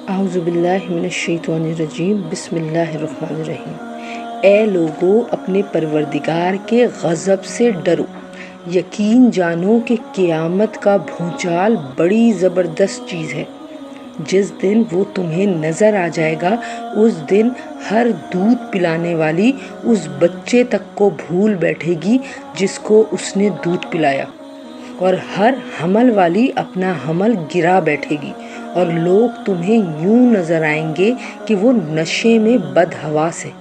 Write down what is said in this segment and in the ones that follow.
اعوذ باللہ من الشیطان الرجیم، بسم اللہ الرحمن الرحیم۔ اے لوگو، اپنے پروردگار کے غضب سے ڈرو، یقین جانو کہ قیامت کا بھونچال بڑی زبردست چیز ہے۔ جس دن وہ تمہیں نظر آ جائے گا، اس دن ہر دودھ پلانے والی اس بچے تک کو بھول بیٹھے گی جس کو اس نے دودھ پلایا، اور ہر حمل والی اپنا حمل گرا بیٹھے گی، اور لوگ تمہیں یوں نظر آئیں گے کہ وہ نشے میں بدحواس ہیں،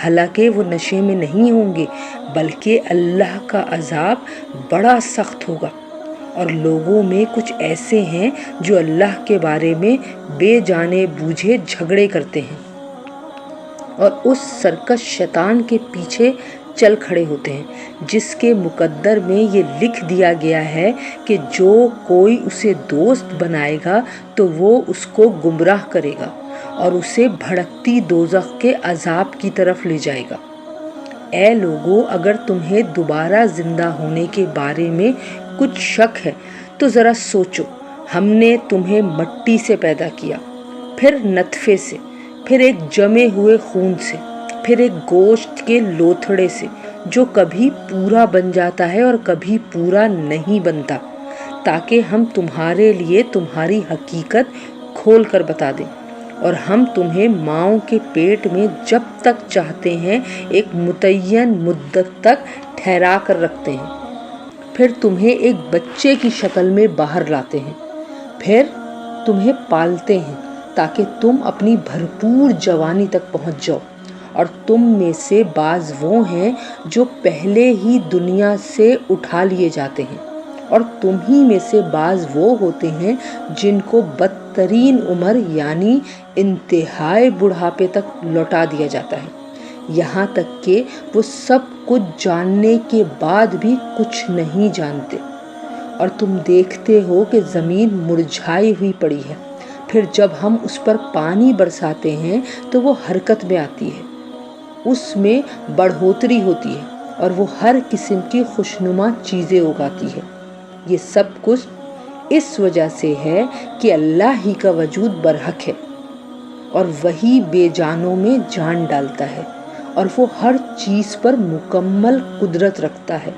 حالانکہ وہ نشے میں نہیں ہوں گے، بلکہ اللہ کا عذاب بڑا سخت ہوگا۔ اور لوگوں میں کچھ ایسے ہیں جو اللہ کے بارے میں بے جانے بوجھے جھگڑے کرتے ہیں اور اس سرکش شیطان کے پیچھے چل کھڑے ہوتے ہیں، جس کے مقدر میں یہ لکھ دیا گیا ہے کہ جو کوئی اسے دوست بنائے گا تو وہ اس کو گمراہ کرے گا اور اسے بھڑکتی دوزخ کے عذاب کی طرف لے جائے گا۔ اے لوگو، اگر تمہیں دوبارہ زندہ ہونے کے بارے میں کچھ شک ہے تو ذرا سوچو، ہم نے تمہیں مٹی سے پیدا کیا، پھر نطفے سے، پھر ایک جمے ہوئے خون سے، پھر ایک گوشت کے لوتھڑے سے جو کبھی پورا بن جاتا ہے اور کبھی پورا نہیں بنتا، تاکہ ہم تمہارے لیے تمہاری حقیقت کھول کر بتا دیں، اور ہم تمہیں ماؤں کے پیٹ میں جب تک چاہتے ہیں ایک متعین مدت تک ٹھہرا کر رکھتے ہیں، پھر تمہیں ایک بچے کی شکل میں باہر لاتے ہیں، پھر تمہیں پالتے ہیں تاکہ تم اپنی بھرپور جوانی تک پہنچ جاؤ، اور تم میں سے بعض وہ ہیں جو پہلے ہی دنیا سے اٹھا لیے جاتے ہیں، اور تم ہی میں سے بعض وہ ہوتے ہیں جن کو بدترین عمر یعنی انتہائی بڑھاپے تک لوٹا دیا جاتا ہے، یہاں تک کہ وہ سب کچھ جاننے کے بعد بھی کچھ نہیں جانتے۔ اور تم دیکھتے ہو کہ زمین مرجھائی ہوئی پڑی ہے، پھر جب ہم اس پر پانی برساتے ہیں تو وہ حرکت میں آتی ہے، اس میں بڑھوتری ہوتی ہے، اور وہ ہر قسم کی خوشنما چیزیں اگاتی ہے۔ یہ سب کچھ اس وجہ سے ہے کہ اللہ ہی کا وجود برحق ہے، اور وہی بے جانوں میں جان ڈالتا ہے، اور وہ ہر چیز پر مکمل قدرت رکھتا ہے۔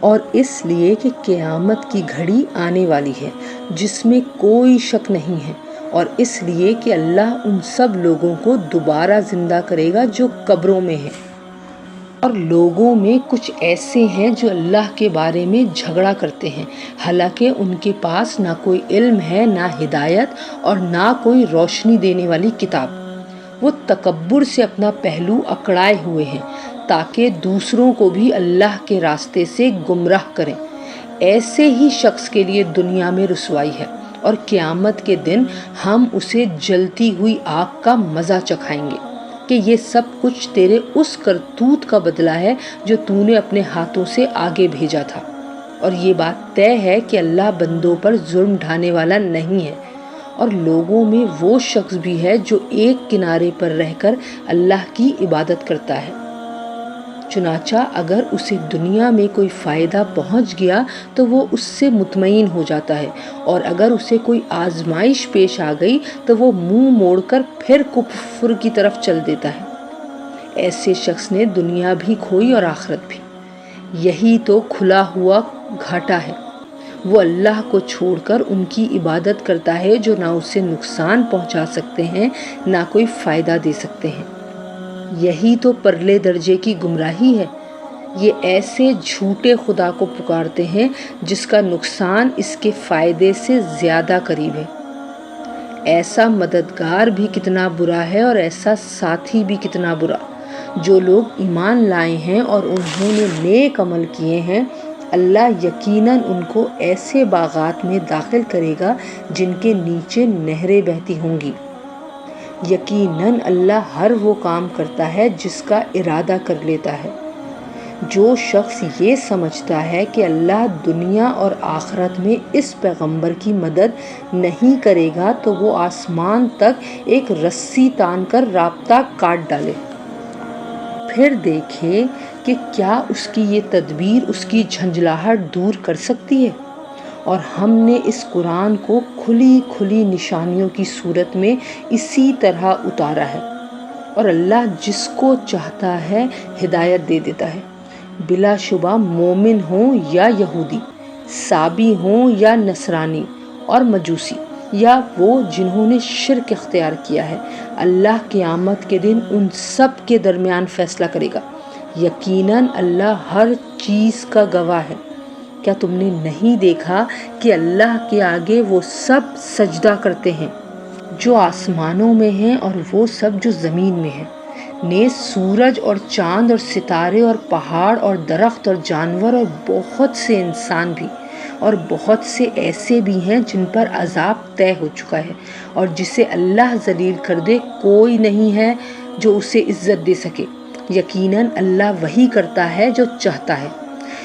اور اس لیے کہ قیامت کی گھڑی آنے والی ہے جس میں کوئی شک نہیں ہے، اور اس لیے کہ اللہ ان سب لوگوں کو دوبارہ زندہ کرے گا جو قبروں میں ہیں۔ اور لوگوں میں کچھ ایسے ہیں جو اللہ کے بارے میں جھگڑا کرتے ہیں، حالانکہ ان کے پاس نہ کوئی علم ہے، نہ ہدایت، اور نہ کوئی روشنی دینے والی کتاب۔ وہ تکبر سے اپنا پہلو اکڑائے ہوئے ہیں تاکہ دوسروں کو بھی اللہ کے راستے سے گمراہ کریں۔ ایسے ہی شخص کے لیے دنیا میں رسوائی ہے، اور قیامت کے دن ہم اسے جلتی ہوئی آگ کا مزہ چکھائیں گے کہ یہ سب کچھ تیرے اس کرتوت کا بدلہ ہے جو تو نے اپنے ہاتھوں سے آگے بھیجا تھا۔ اور یہ بات طے ہے کہ اللہ بندوں پر ظلم ڈھانے والا نہیں ہے۔ اور لوگوں میں وہ شخص بھی ہے جو ایک کنارے پر رہ کر اللہ کی عبادت کرتا ہے، چنانچہ اگر اسے دنیا میں کوئی فائدہ پہنچ گیا تو وہ اس سے مطمئن ہو جاتا ہے، اور اگر اسے کوئی آزمائش پیش آ گئی تو وہ منہ موڑ کر پھر کفر کی طرف چل دیتا ہے۔ ایسے شخص نے دنیا بھی کھوئی اور آخرت بھی۔ یہی تو کھلا ہوا گھاٹا ہے۔ وہ اللہ کو چھوڑ کر ان کی عبادت کرتا ہے جو نہ اسے نقصان پہنچا سکتے ہیں نہ کوئی فائدہ دے سکتے ہیں۔ یہی تو پرلے درجے کی گمراہی ہے۔ یہ ایسے جھوٹے خدا کو پکارتے ہیں جس کا نقصان اس کے فائدے سے زیادہ قریب ہے۔ ایسا مددگار بھی کتنا برا ہے اور ایسا ساتھی بھی کتنا برا۔ جو لوگ ایمان لائے ہیں اور انہوں نے نیک عمل کیے ہیں، اللہ یقیناً ان کو ایسے باغات میں داخل کرے گا جن کے نیچے نہریں بہتی ہوں گی۔ یقیناً اللہ ہر وہ کام کرتا ہے جس کا ارادہ کر لیتا ہے۔ جو شخص یہ سمجھتا ہے کہ اللہ دنیا اور آخرت میں اس پیغمبر کی مدد نہیں کرے گا تو وہ آسمان تک ایک رسی تان کر رابطہ کاٹ ڈالے، پھر دیکھے کہ کیا اس کی یہ تدبیر اس کی جھنجھلاہٹ دور کر سکتی ہے۔ اور ہم نے اس قرآن کو کھلی کھلی نشانیوں کی صورت میں اسی طرح اتارا ہے، اور اللہ جس کو چاہتا ہے ہدایت دے دیتا ہے۔ بلا شبہ مومن ہوں یا یہودی، سابی ہوں یا نصرانی اور مجوسی، یا وہ جنہوں نے شرک اختیار کیا ہے، اللہ قیامت کے دن ان سب کے درمیان فیصلہ کرے گا۔ یقیناً اللہ ہر چیز کا گواہ ہے۔ کیا تم نے نہیں دیکھا کہ اللہ کے آگے وہ سب سجدہ کرتے ہیں جو آسمانوں میں ہیں اور وہ سب جو زمین میں ہیں، نیز سورج اور چاند اور ستارے اور پہاڑ اور درخت اور جانور اور بہت سے انسان بھی، اور بہت سے ایسے بھی ہیں جن پر عذاب طے ہو چکا ہے، اور جسے اللہ ذلیل کر دے کوئی نہیں ہے جو اسے عزت دے سکے۔ یقیناً اللہ وہی کرتا ہے جو چاہتا ہے۔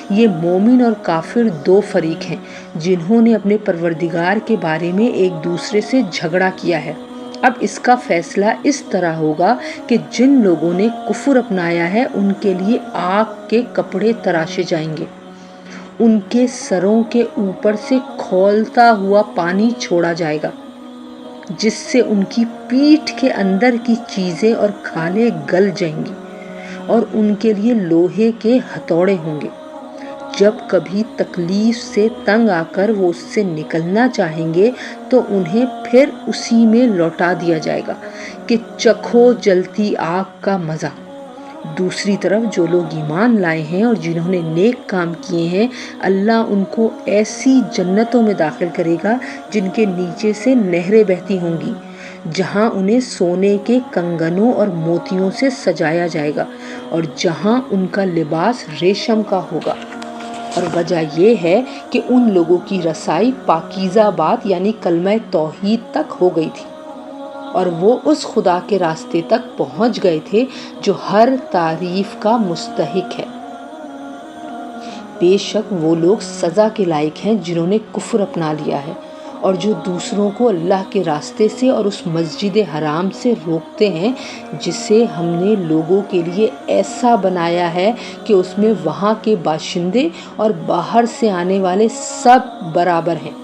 یہ مومن اور کافر دو فریق ہیں جنہوں نے اپنے پروردگار کے بارے میں ایک دوسرے سے جھگڑا کیا ہے۔ اب اس کا فیصلہ اس طرح ہوگا کہ جن لوگوں نے کفر اپنایا ہے ان کے لیے آگ کے کپڑے تراشے جائیں گے، ان کے سروں کے اوپر سے کھولتا ہوا پانی چھوڑا جائے گا جس سے ان کی پیٹھ کے اندر کی چیزیں اور کھالیں گل جائیں گی، اور ان کے لیے لوہے کے ہتھوڑے ہوں گے۔ جب کبھی تکلیف سے تنگ آ کر وہ اس سے نکلنا چاہیں گے تو انہیں پھر اسی میں لوٹا دیا جائے گا کہ چکھو جلتی آگ کا مزہ۔ دوسری طرف جو لوگ ایمان لائے ہیں اور جنہوں نے نیک کام کیے ہیں، اللہ ان کو ایسی جنتوں میں داخل کرے گا جن کے نیچے سے نہریں بہتی ہوں گی، جہاں انہیں سونے کے کنگنوں اور موتیوں سے سجایا جائے گا، اور جہاں ان کا لباس ریشم کا ہوگا۔ اور وجہ یہ ہے کہ ان لوگوں کی رسائی پاکیزہ بات یعنی کلمہ توحید تک ہو گئی تھی، اور وہ اس خدا کے راستے تک پہنچ گئے تھے جو ہر تعریف کا مستحق ہے۔ بے شک وہ لوگ سزا کے لائق ہیں جنہوں نے کفر اپنا لیا ہے، اور جو دوسروں کو اللہ کے راستے سے اور اس مسجد حرام سے روکتے ہیں جسے ہم نے لوگوں کے لیے ایسا بنایا ہے کہ اس میں وہاں کے باشندے اور باہر سے آنے والے سب برابر ہیں،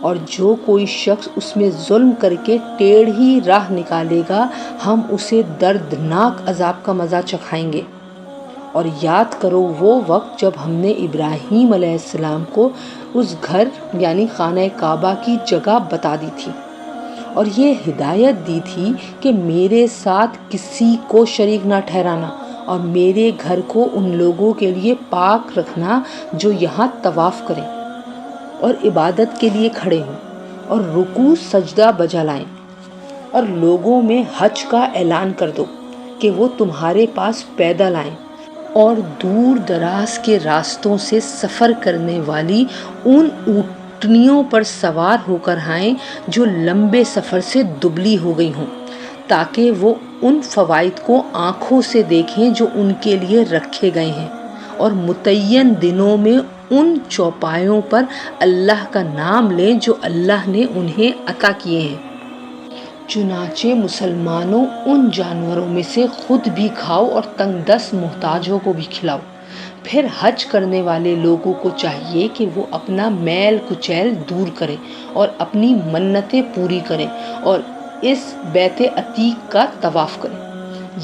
اور جو کوئی شخص اس میں ظلم کر کے ٹیڑھی راہ نکالے گا ہم اسے دردناک عذاب کا مزہ چکھائیں گے۔ اور یاد کرو وہ وقت جب ہم نے ابراہیم علیہ السلام کو اس گھر یعنی خانہ کعبہ کی جگہ بتا دی تھی، اور یہ ہدایت دی تھی کہ میرے ساتھ کسی کو شریک نہ ٹھہرانا، اور میرے گھر کو ان لوگوں کے لیے پاک رکھنا جو یہاں طواف کریں اور عبادت کے لیے کھڑے ہوں اور رکوع سجدہ بجا لائیں، اور لوگوں میں حج کا اعلان کر دو کہ وہ تمہارے پاس پیدل آئیں، اور دور دراز کے راستوں سے سفر کرنے والی ان اونٹنیوں پر سوار ہو کر آئیں جو لمبے سفر سے دبلی ہو گئی ہوں، تاکہ وہ ان فوائد کو آنکھوں سے دیکھیں جو ان کے لیے رکھے گئے ہیں، اور متعین دنوں میں ان چوپایوں پر اللہ کا نام لیں جو اللہ نے انہیں عطا کیے ہیں۔ چنانچہ مسلمانوں ان جانوروں میں سے خود بھی کھاؤ اور تنگ دست محتاجوں کو بھی کھلاؤ۔ پھر حج کرنے والے لوگوں کو چاہیے کہ وہ اپنا میل کچیل دور کریں اور اپنی منتیں پوری کریں اور اس بیت عتیق کا طواف کریں۔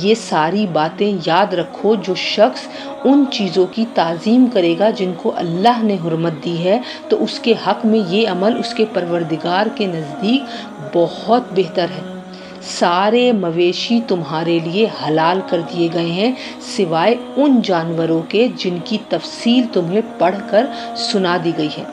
یہ ساری باتیں یاد رکھو، جو شخص ان چیزوں کی تعظیم کرے گا جن کو اللہ نے حرمت دی ہے تو اس کے حق میں یہ عمل اس کے پروردگار کے نزدیک بہت بہتر ہے۔ سارے مویشی تمہارے لیے حلال کر دیے گئے ہیں سوائے ان جانوروں کے جن کی تفصیل تمہیں پڑھ کر سنا دی گئی ہے۔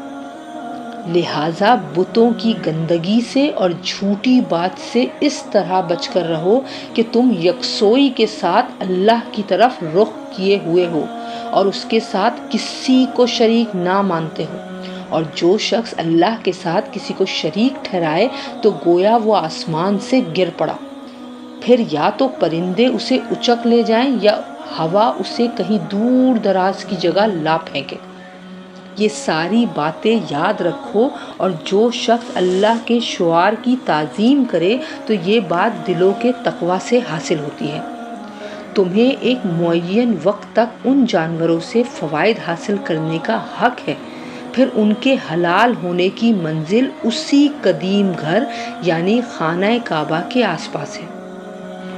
لہٰذا بتوں کی گندگی سے اور جھوٹی بات سے اس طرح بچ کر رہو کہ تم یکسوئی کے ساتھ اللہ کی طرف رخ کیے ہوئے ہو اور اس کے ساتھ کسی کو شریک نہ مانتے ہو، اور جو شخص اللہ کے ساتھ کسی کو شریک ٹھہرائے تو گویا وہ آسمان سے گر پڑا، پھر یا تو پرندے اسے اچک لے جائیں یا ہوا اسے کہیں دور دراز کی جگہ لا پھینکے۔ یہ ساری باتیں یاد رکھو، اور جو شخص اللہ کے شعار کی تعظیم کرے تو یہ بات دلوں کے تقویٰ سے حاصل ہوتی ہے۔ تمہیں ایک معین وقت تک ان جانوروں سے فوائد حاصل کرنے کا حق ہے، پھر ان کے حلال ہونے کی منزل اسی قدیم گھر یعنی خانہ کعبہ کے آس پاس ہے،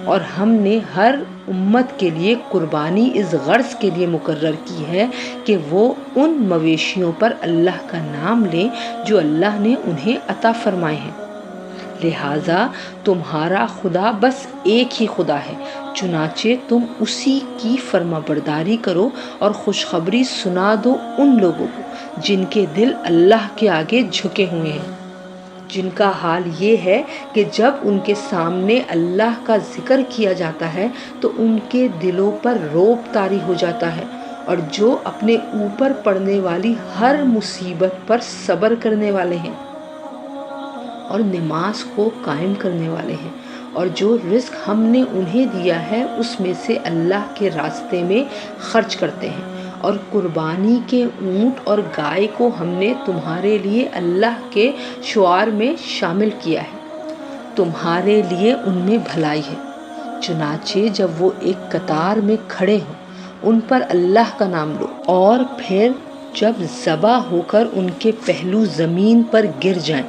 اور ہم نے ہر امت کے لیے قربانی اس غرض کے لیے مقرر کی ہے کہ وہ ان مویشیوں پر اللہ کا نام لیں جو اللہ نے انہیں عطا فرمائے ہیں۔ لہٰذا تمہارا خدا بس ایک ہی خدا ہے، چنانچہ تم اسی کی فرما برداری کرو اور خوشخبری سنا دو ان لوگوں کو جن کے دل اللہ کے آگے جھکے ہوئے ہیں، جن کا حال یہ ہے کہ جب ان کے سامنے اللہ کا ذکر کیا جاتا ہے تو ان کے دلوں پر رعب طاری ہو جاتا ہے، اور جو اپنے اوپر پڑنے والی ہر مصیبت پر صبر کرنے والے ہیں اور نماز کو قائم کرنے والے ہیں، اور جو رزق ہم نے انہیں دیا ہے اس میں سے اللہ کے راستے میں خرچ کرتے ہیں، اور قربانی کے اونٹ اور گائے کو ہم نے تمہارے لیے اللہ کے شعار میں شامل کیا ہے، تمہارے لیے ان میں بھلائی ہے۔ چنانچہ جب وہ ایک قطار میں کھڑے ہوں ان پر اللہ کا نام لو، اور پھر جب ذبح ہو کر ان کے پہلو زمین پر گر جائیں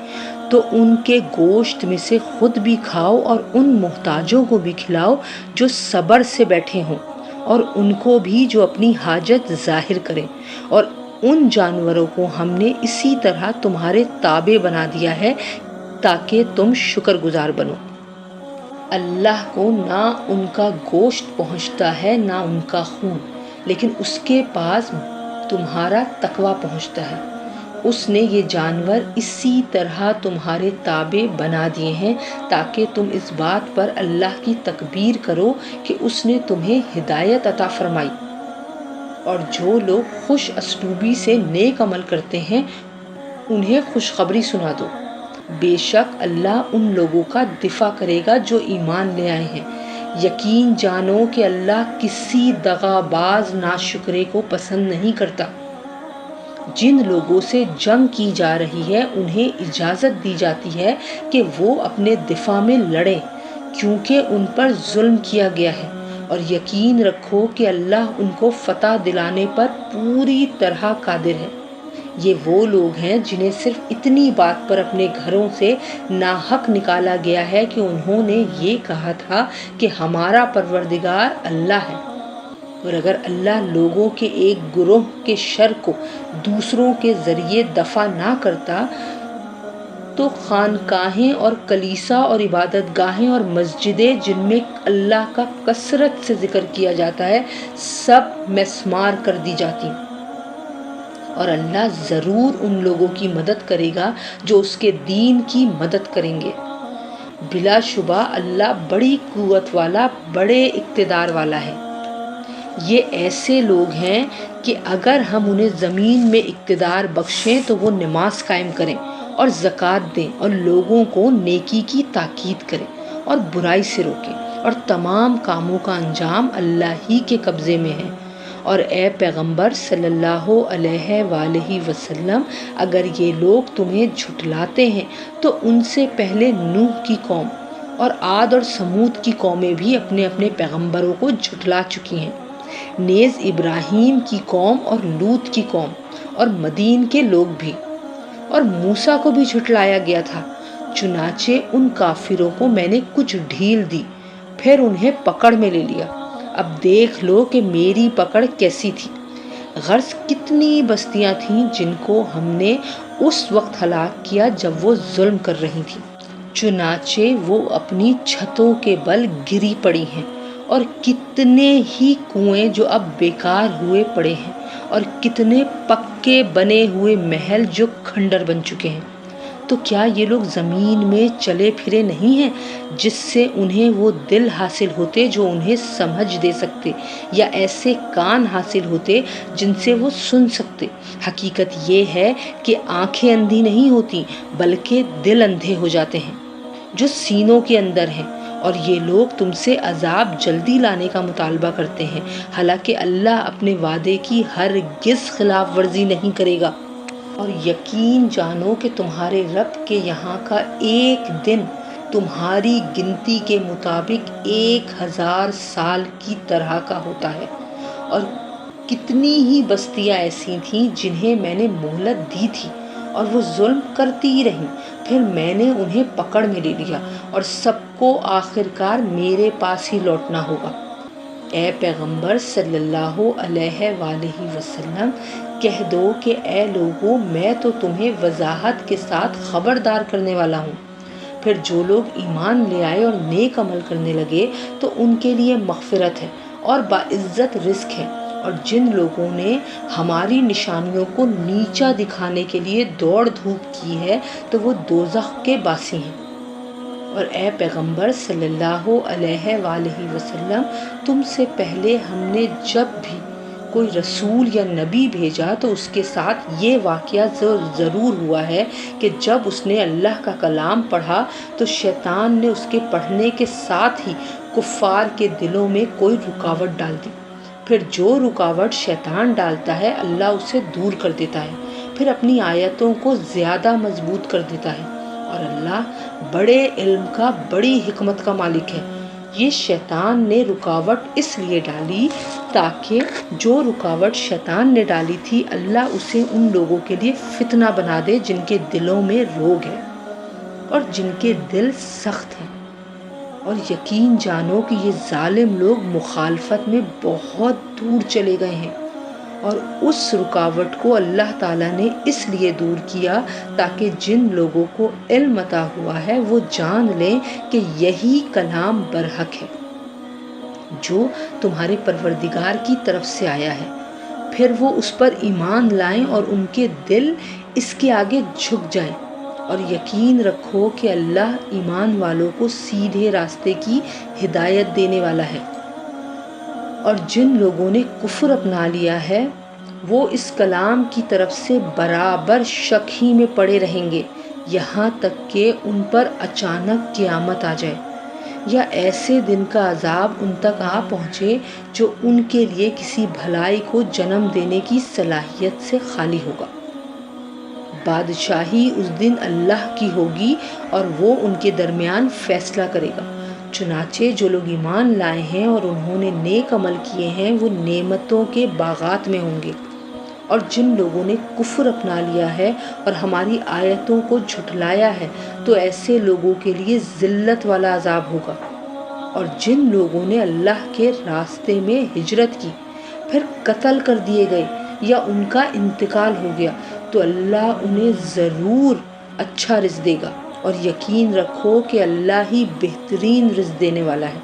تو ان کے گوشت میں سے خود بھی کھاؤ اور ان محتاجوں کو بھی کھلاؤ جو صبر سے بیٹھے ہوں، اور ان کو بھی جو اپنی حاجت ظاہر کریں، اور ان جانوروں کو ہم نے اسی طرح تمہارے تابع بنا دیا ہے تاکہ تم شکر گزار بنو۔ اللہ کو نہ ان کا گوشت پہنچتا ہے نہ ان کا خون، لیکن اس کے پاس تمہارا تقویٰ پہنچتا ہے۔ اس نے یہ جانور اسی طرح تمہارے تابع بنا دیے ہیں تاکہ تم اس بات پر اللہ کی تکبیر کرو کہ اس نے تمہیں ہدایت عطا فرمائی، اور جو لوگ خوش اسلوبی سے نیک عمل کرتے ہیں انہیں خوشخبری سنا دو۔ بے شک اللہ ان لوگوں کا دفاع کرے گا جو ایمان لے آئے ہیں۔ یقین جانو کہ اللہ کسی دغا باز ناشکرے کو پسند نہیں کرتا۔ جن لوگوں سے جنگ کی جا رہی ہے انہیں اجازت دی جاتی ہے کہ وہ اپنے دفاع میں لڑیں، کیونکہ ان پر ظلم کیا گیا ہے، اور یقین رکھو کہ اللہ ان کو فتح دلانے پر پوری طرح قادر ہے۔ یہ وہ لوگ ہیں جنہیں صرف اتنی بات پر اپنے گھروں سے ناحق نکالا گیا ہے کہ انہوں نے یہ کہا تھا کہ ہمارا پروردگار اللہ ہے، اور اگر اللہ لوگوں کے ایک گروہ کے شر کو دوسروں کے ذریعے دفع نہ کرتا تو خانقاہیں اور کلیسا اور عبادت گاہیں اور مسجدیں جن میں اللہ کا کثرت سے ذکر کیا جاتا ہے سب مسمار کر دی جاتی، اور اللہ ضرور ان لوگوں کی مدد کرے گا جو اس کے دین کی مدد کریں گے۔ بلا شبہ اللہ بڑی قوت والا، بڑے اقتدار والا ہے۔ یہ ایسے لوگ ہیں کہ اگر ہم انہیں زمین میں اقتدار بخشیں تو وہ نماز قائم کریں اور زکوٰۃ دیں اور لوگوں کو نیکی کی تاکید کریں اور برائی سے روکیں، اور تمام کاموں کا انجام اللہ ہی کے قبضے میں ہے۔ اور اے پیغمبر صلی اللہ علیہ وآلہ وسلم، اگر یہ لوگ تمہیں جھٹلاتے ہیں تو ان سے پہلے نوح کی قوم اور عاد اور سمود کی قومیں بھی اپنے اپنے پیغمبروں کو جھٹلا چکی ہیں، نیز ابراہیم کی قوم اور لوط کی قوم اور مدین کے لوگ بھی، اور موسیٰ کو بھی جھٹلایا گیا تھا۔ چنانچہ ان کافروں کو میں نے کچھ ڈھیل دی، پھر انہیں پکڑ میں لے لیا۔ اب دیکھ لو کہ میری پکڑ کیسی تھی۔ غرض کتنی بستیاں تھیں جن کو ہم نے اس وقت ہلاک کیا جب وہ ظلم کر رہی تھیں، چنانچہ وہ اپنی چھتوں کے بل گری پڑی ہیں، اور کتنے ہی کنویں جو اب بیکار ہوئے پڑے ہیں، اور کتنے پکے بنے ہوئے محل جو کھنڈر بن چکے ہیں۔ تو کیا یہ لوگ زمین میں چلے پھرے نہیں ہیں جس سے انہیں وہ دل حاصل ہوتے جو انہیں سمجھ دے سکتے، یا ایسے کان حاصل ہوتے جن سے وہ سن سکتے؟ حقیقت یہ ہے کہ آنکھیں اندھی نہیں ہوتی بلکہ دل اندھے ہو جاتے ہیں جو سینوں کے اندر ہیں، اور یہ لوگ تم سے عذاب جلدی لانے کا مطالبہ کرتے ہیں، حالانکہ اللہ اپنے وعدے کی ہرگز خلاف ورزی نہیں کرے گا۔ اور یقین جانو کہ تمہارے رب کے یہاں کا ایک دن تمہاری گنتی کے مطابق 1000 سال کی طرح کا ہوتا ہے، اور کتنی ہی بستیاں ایسی تھیں جنہیں میں نے مہلت دی تھی اور وہ ظلم کرتی ہی رہیں، پھر میں نے انہیں پکڑ میں لے لیا اور سب کو آخرکار میرے پاس ہی لوٹنا ہوگا۔ اے پیغمبر صلی اللہ علیہ وآلہ وسلم، کہہ دو کہ اے لوگو، میں تو تمہیں وضاحت کے ساتھ خبردار کرنے والا ہوں۔ پھر جو لوگ ایمان لے آئے اور نیک عمل کرنے لگے تو ان کے لیے مغفرت ہے اور باعزت رزق ہے، اور جن لوگوں نے ہماری نشانیوں کو نیچا دکھانے کے لیے دوڑ دھوپ کی ہے تو وہ دوزخ کے باسی ہیں۔ اور اے پیغمبر صلی اللہ علیہ وآلہ وسلم، تم سے پہلے ہم نے جب بھی کوئی رسول یا نبی بھیجا تو اس کے ساتھ یہ واقعہ ضرور ہوا ہے کہ جب اس نے اللہ کا کلام پڑھا تو شیطان نے اس کے پڑھنے کے ساتھ ہی کفار کے دلوں میں کوئی رکاوٹ ڈال دی۔ پھر جو رکاوٹ شیطان ڈالتا ہے اللہ اسے دور کر دیتا ہے، پھر اپنی آیتوں کو زیادہ مضبوط کر دیتا ہے، اور اللہ بڑے علم کا، بڑی حکمت کا مالک ہے۔ یہ شیطان نے رکاوٹ اس لیے ڈالی تاکہ جو رکاوٹ شیطان نے ڈالی تھی اللہ اسے ان لوگوں کے لیے فتنہ بنا دے جن کے دلوں میں روگ ہے اور جن کے دل سخت ہیں، اور یقین جانو کہ یہ ظالم لوگ مخالفت میں بہت دور چلے گئے ہیں۔ اور اس رکاوٹ کو اللہ تعالیٰ نے اس لیے دور کیا تاکہ جن لوگوں کو علم عطا ہوا ہے وہ جان لیں کہ یہی کلام برحق ہے جو تمہارے پروردگار کی طرف سے آیا ہے، پھر وہ اس پر ایمان لائیں اور ان کے دل اس کے آگے جھک جائیں، اور یقین رکھو کہ اللہ ایمان والوں کو سیدھے راستے کی ہدایت دینے والا ہے۔ اور جن لوگوں نے کفر اپنا لیا ہے وہ اس کلام کی طرف سے برابر شک ہی میں پڑے رہیں گے یہاں تک کہ ان پر اچانک قیامت آ جائے یا ایسے دن کا عذاب ان تک آ پہنچے جو ان کے لیے کسی بھلائی کو جنم دینے کی صلاحیت سے خالی ہوگا۔ بادشاہی اس دن اللہ کی ہوگی اور وہ ان کے درمیان فیصلہ کرے گا۔ چنانچہ جو لوگ ایمان لائے ہیں اور انہوں نے نیک عمل کیے ہیں وہ نعمتوں کے باغات میں ہوں گے، اور جن لوگوں نے کفر اپنا لیا ہے اور ہماری آیتوں کو جھٹلایا ہے تو ایسے لوگوں کے لیے ذلت والا عذاب ہوگا۔ اور جن لوگوں نے اللہ کے راستے میں ہجرت کی پھر قتل کر دیے گئے یا ان کا انتقال ہو گیا تو اللہ انہیں ضرور اچھا رزق دے گا، اور یقین رکھو کہ اللہ ہی بہترین رزق دینے والا ہے۔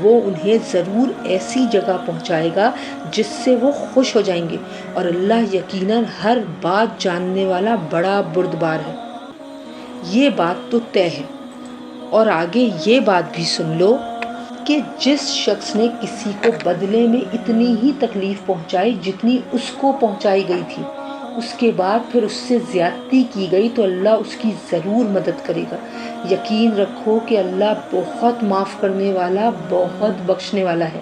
وہ انہیں ضرور ایسی جگہ پہنچائے گا جس سے وہ خوش ہو جائیں گے، اور اللہ یقیناً ہر بات جاننے والا بڑا بردبار ہے۔ یہ بات تو طے ہے، اور آگے یہ بات بھی سن لو کہ جس شخص نے کسی کو بدلے میں اتنی ہی تکلیف پہنچائی جتنی اس کو پہنچائی گئی تھی، اس کے بعد پھر اس سے زیادتی کی گئی تو اللہ اس کی ضرور مدد کرے گا۔ یقین رکھو کہ اللہ بہت معاف کرنے والا، بہت بخشنے والا ہے۔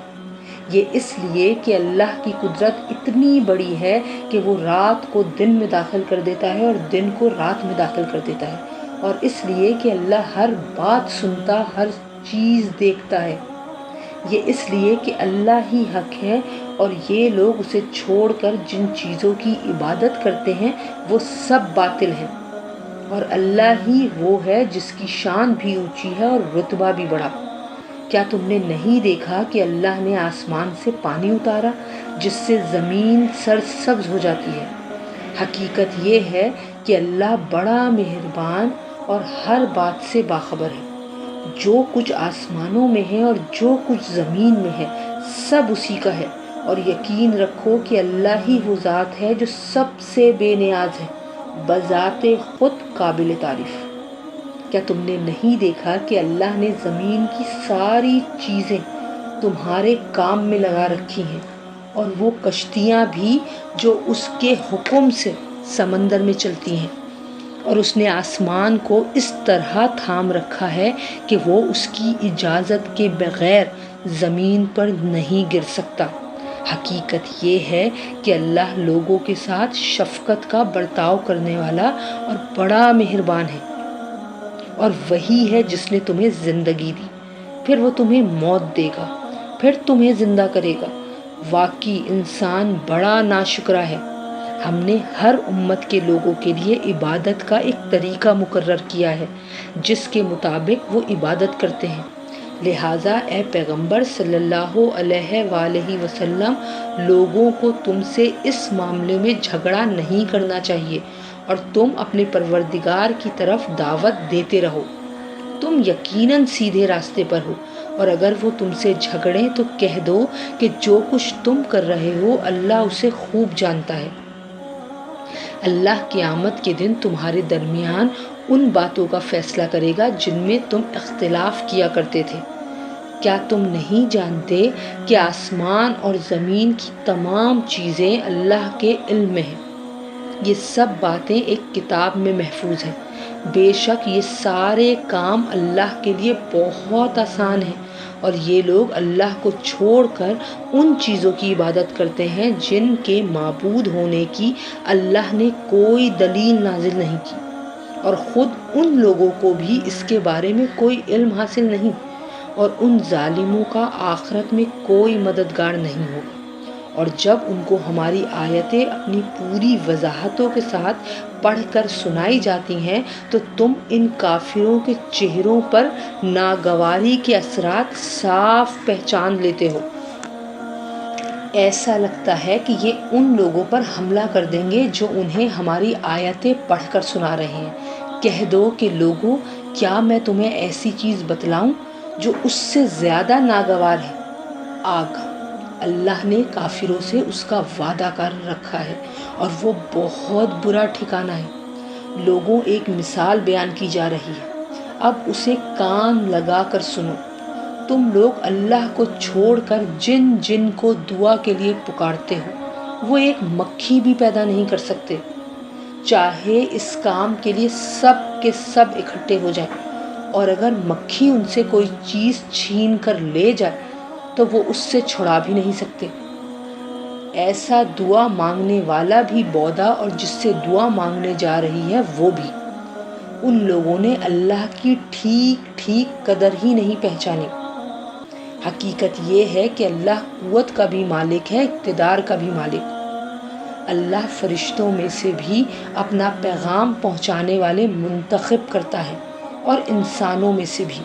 یہ اس لیے کہ اللہ کی قدرت اتنی بڑی ہے کہ وہ رات کو دن میں داخل کر دیتا ہے اور دن کو رات میں داخل کر دیتا ہے، اور اس لیے کہ اللہ ہر بات سنتا، ہر چیز دیکھتا ہے۔ یہ اس لیے کہ اللہ ہی حق ہے اور یہ لوگ اسے چھوڑ کر جن چیزوں کی عبادت کرتے ہیں وہ سب باطل ہیں، اور اللہ ہی وہ ہے جس کی شان بھی اونچی ہے اور رتبہ بھی بڑا۔ کیا تم نے نہیں دیکھا کہ اللہ نے آسمان سے پانی اتارا جس سے زمین سرسبز ہو جاتی ہے؟ حقیقت یہ ہے کہ اللہ بڑا مہربان اور ہر بات سے باخبر ہے۔ جو کچھ آسمانوں میں ہے اور جو کچھ زمین میں ہے سب اسی کا ہے، اور یقین رکھو کہ اللہ ہی وہ ذات ہے جو سب سے بے نیاز ہے، بذات خود قابل تعریف۔ کیا تم نے نہیں دیکھا کہ اللہ نے زمین کی ساری چیزیں تمہارے کام میں لگا رکھی ہیں، اور وہ کشتیاں بھی جو اس کے حکم سے سمندر میں چلتی ہیں، اور اس نے آسمان کو اس طرح تھام رکھا ہے کہ وہ اس کی اجازت کے بغیر زمین پر نہیں گر سکتا۔ حقیقت یہ ہے کہ اللہ لوگوں کے ساتھ شفقت کا برتاؤ کرنے والا اور بڑا مہربان ہے، اور وہی ہے جس نے تمہیں زندگی دی، پھر وہ تمہیں موت دے گا، پھر تمہیں زندہ کرے گا، واقعی انسان بڑا ناشکرا ہے۔ ہم نے ہر امت کے لوگوں کے لیے عبادت کا ایک طریقہ مقرر کیا ہے جس کے مطابق وہ عبادت کرتے ہیں، لہٰذا اے پیغمبر صلی اللہ علیہ وآلہ وسلم، لوگوں کو تم سے اس معاملے میں جھگڑا نہیں کرنا چاہیے اور تم اپنے پروردگار کی طرف دعوت دیتے رہو، تم یقیناً سیدھے راستے پر ہو۔ اور اگر وہ تم سے جھگڑیں تو کہہ دو کہ جو کچھ تم کر رہے ہو اللہ اسے خوب جانتا ہے۔ اللہ قیامت کے دن تمہارے درمیان ان باتوں کا فیصلہ کرے گا جن میں تم اختلاف کیا کرتے تھے۔ کیا تم نہیں جانتے کہ آسمان اور زمین کی تمام چیزیں اللہ کے علم میں ہیں؟ یہ سب باتیں ایک کتاب میں محفوظ ہیں۔ بے شک یہ سارے کام اللہ کے لیے بہت آسان ہیں، اور یہ لوگ اللہ کو چھوڑ کر ان چیزوں کی عبادت کرتے ہیں جن کے معبود ہونے کی اللہ نے کوئی دلیل نازل نہیں کی، اور خود ان لوگوں کو بھی اس کے بارے میں کوئی علم حاصل نہیں، اور ان ظالموں کا آخرت میں کوئی مددگار نہیں ہوگا۔ اور جب ان کو ہماری آیتیں اپنی پوری وضاحتوں کے ساتھ پڑھ کر سنائی جاتی ہیں تو تم ان کافروں کے چہروں پر ناگواری کے اثرات صاف پہچان لیتے ہو۔ ایسا لگتا ہے کہ یہ ان لوگوں پر حملہ کر دیں گے جو انہیں ہماری آیتیں پڑھ کر سنا رہے ہیں۔ کہہ دو کہ لوگوں، کیا میں تمہیں ایسی چیز بتلاؤں جو اس سے زیادہ ناگوار ہے؟ آگ۔ اللہ نے کافروں سے اس کا وعدہ کر رکھا ہے اور وہ بہت برا ٹھکانہ ہے۔ لوگوں، ایک مثال بیان کی جا رہی ہے، اب اسے کان لگا کر سنو۔ تم لوگ اللہ کو چھوڑ کر جن جن کو دعا کے لیے پکارتے ہو وہ ایک مکھی بھی پیدا نہیں کر سکتے، چاہے اس کام کے لیے سب کے سب اکٹھے ہو جائیں، اور اگر مکھی ان سے کوئی چیز چھین کر لے جائے تو وہ اس سے چھڑا بھی نہیں سکتے۔ ایسا دعا مانگنے والا بھی بودا اور جس سے دعا مانگنے جا رہی ہے وہ بھی۔ ان لوگوں نے اللہ کی ٹھیک ٹھیک قدر ہی نہیں پہچانی۔ حقیقت یہ ہے کہ اللہ قوت کا بھی مالک ہے، اقتدار کا بھی مالک۔ اللہ فرشتوں میں سے بھی اپنا پیغام پہنچانے والے منتخب کرتا ہے اور انسانوں میں سے بھی۔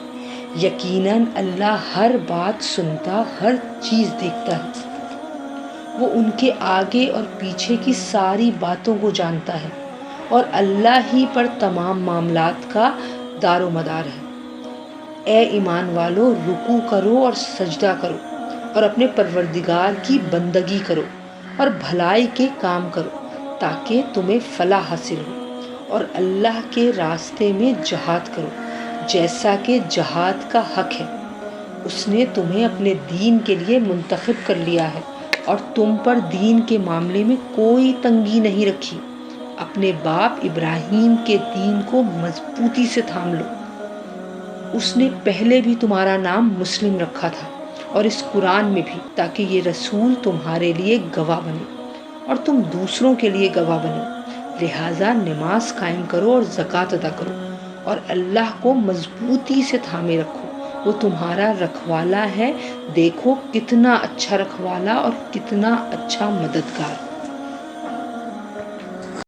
یقیناً اللہ ہر بات سنتا، ہر چیز دیکھتا ہے۔ وہ ان کے آگے اور پیچھے کی ساری باتوں کو جانتا ہے، اور اللہ ہی پر تمام معاملات کا دار و مدار ہے۔ اے ایمان والو، رکوع کرو اور سجدہ کرو اور اپنے پروردگار کی بندگی کرو اور بھلائی کے کام کرو تاکہ تمہیں فلاح حاصل ہو، اور اللہ کے راستے میں جہاد کرو جیسا کہ جہاد کا حق ہے۔ اس نے تمہیں اپنے دین کے لیے منتخب کر لیا ہے اور تم پر دین کے معاملے میں کوئی تنگی نہیں رکھی۔ اپنے باپ ابراہیم کے دین کو مضبوطی سے تھام لو۔ اس نے پہلے بھی تمہارا نام مسلم رکھا تھا اور اس قرآن میں بھی، تاکہ یہ رسول تمہارے لیے گواہ بنے اور تم دوسروں کے لیے گواہ بنو۔ لہٰذا نماز قائم کرو اور زکوٰۃ ادا کرو اور اللہ کو مضبوطی سے تھامے رکھو، وہ تمہارا رکھوالا ہے، دیکھو کتنا اچھا رکھوالا اور کتنا اچھا مددگار۔